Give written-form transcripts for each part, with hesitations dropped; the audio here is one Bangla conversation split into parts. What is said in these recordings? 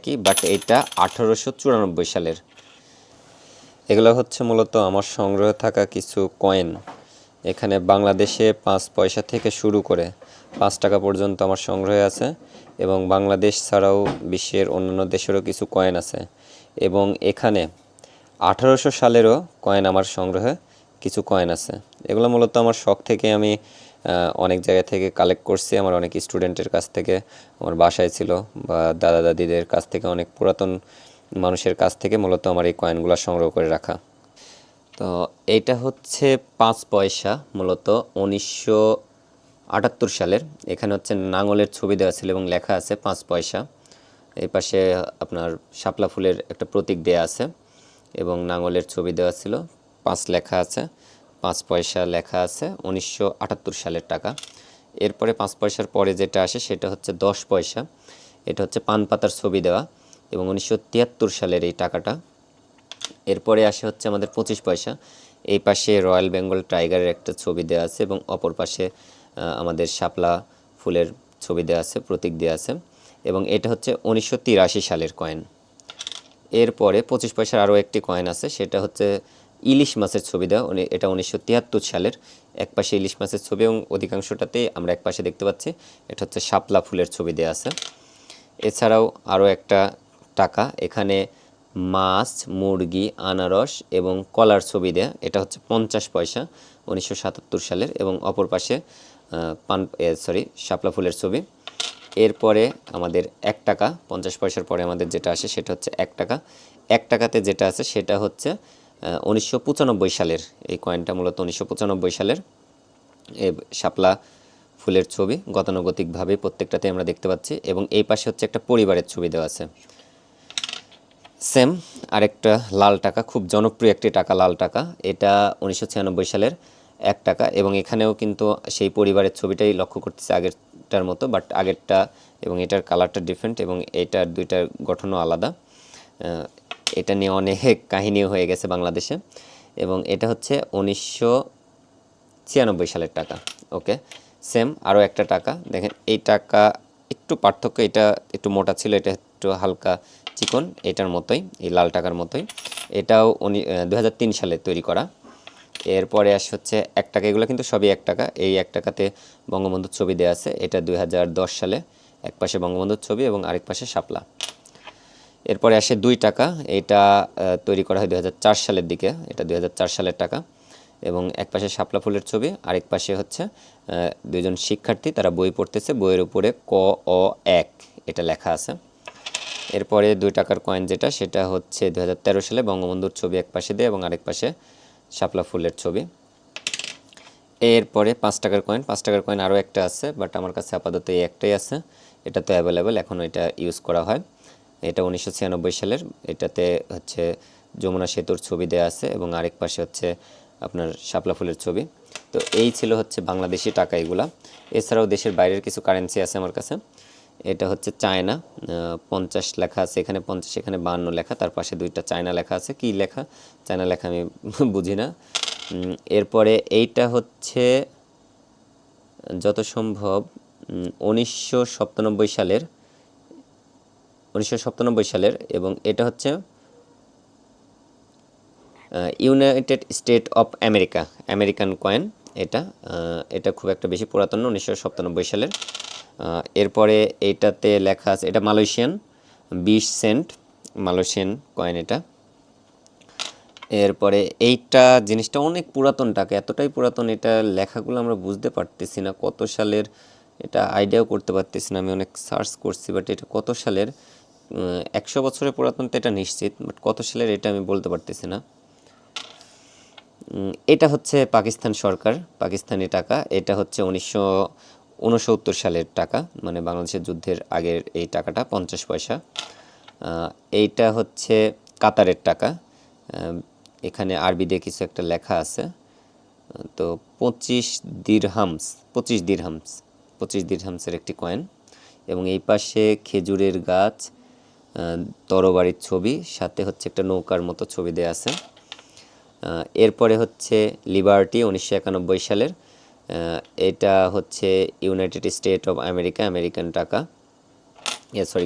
কি, বাট এটা 1894 সালের। এগুলো হচ্ছে মূলত আমার সংগ্রহে থাকা কিছু কয়েন। এখানে বাংলাদেশে 5 পয়সা থেকে শুরু করে 5 টাকা পর্যন্ত আমার সংগ্রহে আছে, এবং বাংলাদেশ ছাড়াও বিশ্বের অন্যান্য দেশেরও কিছু কয়েন আছে। এবং এখানে 1800 সালেরও কয়েন আমার সংগ্রহে কিছু কয়েন আছে। এগুলো মূলত আমার শখ থেকে আমি অনেক জায়গা থেকে কালেক্ট করছি। আমার অনেক স্টুডেন্টের কাছ থেকে, আমার বাসায় ছিল, বা দাদা দাদিদের কাছ থেকে, অনেক পুরাতন মানুষের কাছ থেকে মূলত আমার এই কয়েনগুলো সংগ্রহ করে রাখা। তো এইটা হচ্ছে 5 পয়সা, মূলত 1978 সালের। এখানে হচ্ছে নাঙলের ছবি দেওয়া ছিল এবং লেখা আছে 5 পয়সা। এই পাশে আপনার শাপলা ফুলের একটা প্রতীক দেয়া আছে এবং নাঙলের ছবি দেওয়া ছিল, 5 লেখা আছে, 5 পয়সা লেখা আছে, 1978 সালের টাকা। এরপরে 5 পয়সার পরে যেটা আসে সেটা হচ্ছে 10 পয়সা। এটা হচ্ছে পান পাতার ছবি দেওয়া এবং 1973 সালের এই টাকাটা। এরপরে আসে হচ্ছে আমাদের 25 পয়সা। এই পাশে রয়্যাল বেঙ্গল টাইগারের একটা ছবি দেওয়া আছে এবং অপর পাশে আমাদের শাপলা ফুলের ছবি দেওয়া আছে, প্রতীক দেওয়া আছে, এবং এটা হচ্ছে 1983 সালের কয়েন। এরপরে 25 পয়সার আরও একটি কয়েন আছে, সেটা হচ্ছে ইলিশ মাছের ছবি দেওয়া। এটা 1973 সালের। এক পাশে ইলিশ মাছের ছবি এবং অধিকাংশটাতেই আমরা এক পাশে দেখতে পাচ্ছি এটা হচ্ছে শাপলা ফুলের ছবি দেওয়া আছে। এছাড়াও আরও একটা টাকা, এখানে মাছ, মুরগি, আনারস এবং কলার ছবি দেয়া। এটা হচ্ছে 50 পয়সা, 1977 সালের, এবং অপর পাশে শাপলা ফুলের ছবি। এরপরে আমাদের 1 টাকা, 50 পয়সার পরে আমাদের যেটা আসে সেটা হচ্ছে 1 টাকা। 1 টাকাতে যেটা আছে সেটা হচ্ছে 1995 সালের। এই কয়েনটা মূলত 1995 সালের। এই শাপলা ফুলের ছবি গতানুগতিকভাবে প্রত্যেকটাতে আমরা দেখতে পাচ্ছি, এবং এই পাশে হচ্ছে একটা পরিবারের ছবি দেওয়া আছে। সেম আরেকটা লাল টাকা, খুব জনপ্রিয় একটি টাকা, লাল টাকা। এটা 1996 সালের 1 টাকা, এবং এখানেও কিন্তু সেই পরিবারের ছবিটাই লক্ষ্য করতেছে আগেরটার মতো, বাট আগেরটা এবং এটার কালারটা ডিফারেন্ট এবং এটার দুইটার গঠনও আলাদা। এটা নিয়ে অনেক কাহিনীও হয়ে গেছে বাংলাদেশে। এবং এটা হচ্ছে 1996 সালের টাকা। ওকে, সেম আরও একটা টাকা দেখেন। এই টাকা একটু পার্থক্য, এটা একটু মোটা ছিল, এটা একটু হালকা চিকন, এটার মতোই, এই লাল টাকার মতোই। এটাও 2003 সালে তৈরি করা। এরপরে আসে হচ্ছে 1 টাকা। এগুলো কিন্তু সবই 1 টাকা। এই 1 টাকাতে বঙ্গবন্ধুর ছবি দেওয়া আছে। এটা 2010 সালে, এক পাশে বঙ্গবন্ধুর ছবি এবং আরেক পাশে শাপলা। এরপরে আসে 2 টাকা। এটা তৈরি করা হয় 2004 সালের দিকে। এটা 2004 সালের টাকা, এবং এক পাশে শাপলা ফুলের ছবি, আরেক পাশে হচ্ছে দুইজন শিক্ষার্থী, তারা বই পড়তেছে, বইয়ের উপরে ক অ এক এটা লেখা আছে। এরপরে 2 টাকার কয়েন যেটা, সেটা হচ্ছে 2013 সালে বঙ্গবন্ধুর ছবি এক পাশে দিয়ে এবং আরেক পাশে শাপলা ফুলের ছবি। এরপরে 5 টাকার কয়েন। 5 টাকার কয়েন আরও একটা আছে, বাট আমার কাছে আপাতত এই একটাই আছে। এটা তো অ্যাভেলেবেল, এখন এটা ইউজ করা হয়। এটা 1996 সালের। এটাতে হচ্ছে যমুনা সেতুর ছবি দেওয়া আছে এবং আরেক পাশে হচ্ছে আপনার শাপলা ফুলের ছবি। তো এই ছিল হচ্ছে বাংলাদেশি টাকা এগুলা। এছাড়াও দেশের বাইরের কিছু কারেন্সি আছে আমার কাছে। এটা হচ্ছে চায়না, 50 লেখা আছে এখানে, 50, এখানে 52 লেখা, তার পাশে 2টা চায়না লেখা আছে। কি লেখা, চায়না লেখা আমি বুঝি না। এরপরে এইটা হচ্ছে যত সম্ভব 1997 সালের, 1997 সালের, এবং এটা হচ্ছে United state of America, American coin. এটা খুব একটা বেশি পুরাতন না, 1997 সালের। এরপরে এইটাতে লেখা আছে, এটা মালয়েশিয়ান 20 সেন্ট, মালয়েশিয়ান কয়েন এটা। এরপরে এইটা জিনিসটা অনেক পুরাতন টাকা, এতটাই পুরাতন, এটা লেখাগুলো আমরা বুঝতে পারতেছি না কত সালের, এটা আইডিয়াও করতে পারতেছি না। আমি অনেক সার্চ করছি, বাট এটা কত সালের, 100 বছরের পুরাতন তো এটা নিশ্চিত, বাট কত সালের এটা আমি বলতে পারতেছি না। এটা হচ্ছে পাকিস্তান সরকার, পাকিস্তানি টাকা। এটা হচ্ছে 1969 সালের টাকা, মানে বাংলাদেশের যুদ্ধের আগের এই টাকাটা, 50 পয়সা। এইটা হচ্ছে কাতারের টাকা। এখানে আরবি দিয়ে কিছু একটা লেখা আছে। তো 25 দিরহামস, 25 দিরহামস, 25 দিরহামসের একটি কয়েন। এবং এই পাশে খেজুরের গাছ, তরবারির ছবি, সাথে হচ্ছে একটা নৌকার মতো ছবি দেওয়া আছে। এরপরে হচ্ছে লিবার্টি, 1991 সালের। এটা হচ্ছে United state of America, American টাকা,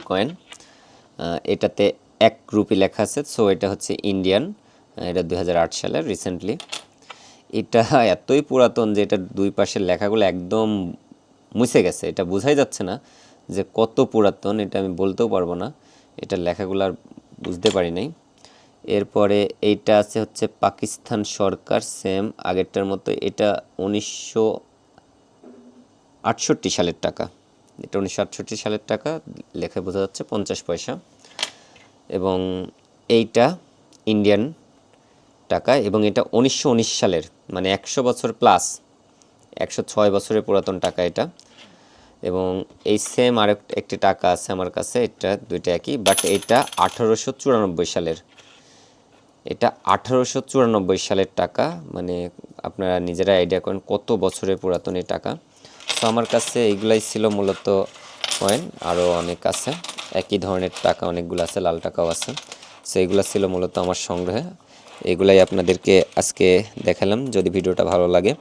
কয়েন। এটাতে 1 রুপি লেখা আছে, সো এটা হচ্ছে ইন্ডিয়ান। এটা 2008 সালের রিসেন্টলি। এটা এতই পুরাতন যে এটার দুই পাশের লেখাগুলো একদম মুছে গেছে, এটা বোঝাই যাচ্ছে না যে কত পুরাতন, এটা আমি বলতেও পারবো না, এটার লেখাগুলো আর বুঝতে পারি নাই। এরপরে এইটা আছে হচ্ছে পাকিস্তান সরকার, সেম আগেরটার মতো। এটা 1968 সালের টাকা, এটা 1968 সালের টাকা, লেখায় বোঝা যাচ্ছে 50 পয়সা। এবং এইটা ইন্ডিয়ান টাকা, এবং এটা 1919 সালের, মানে 100 বছর প্লাস, 106 বছরের পুরাতন টাকা এটা। এবং এই সেম একটি টাকা আছে আমার কাছে, এটা দুইটা একই, বাট এটা 1894 সালের। এটা 1894 সালের টাকা, মানে আপনারা নিজেরা আইডিয়া করেন কত বছরের পুরাতন এই টাকা। তো আমার কাছে এইগুলাই ছিল মূলত কয়েন, আরও অনেক আছে একই ধরনের টাকা, অনেকগুলো আছে, লাল টাকাও আছে। সো এইগুলো ছিল মূলত আমার সংগ্রহে, এগুলাই আপনাদেরকে আজকে দেখালাম। যদি ভিডিওটা ভালো লাগে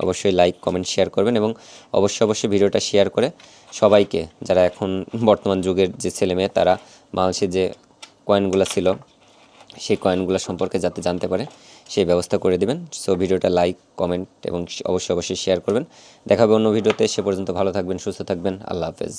অবশ্যই লাইক কমেন্ট শেয়ার করবেন, এবং অবশ্যই ভিডিওটা শেয়ার করে সবাইকে, যারা এখন বর্তমান যুগের যে ছেলেমেয়ে তারা বাংলাদেশে যে কয়েনগুলো ছিল সেই কয়েনগুলো সম্পর্কে যাতে জানতে পারে সেই ব্যবস্থা করে দিবেন। সো ভিডিওটা লাইক কমেন্ট এবং অবশ্যই শেয়ার করবেন। দেখা হবে অন্য ভিডিওতে, সে পর্যন্ত ভালো থাকবেন, সুস্থ থাকবেন, আল্লাহ হাফেজ।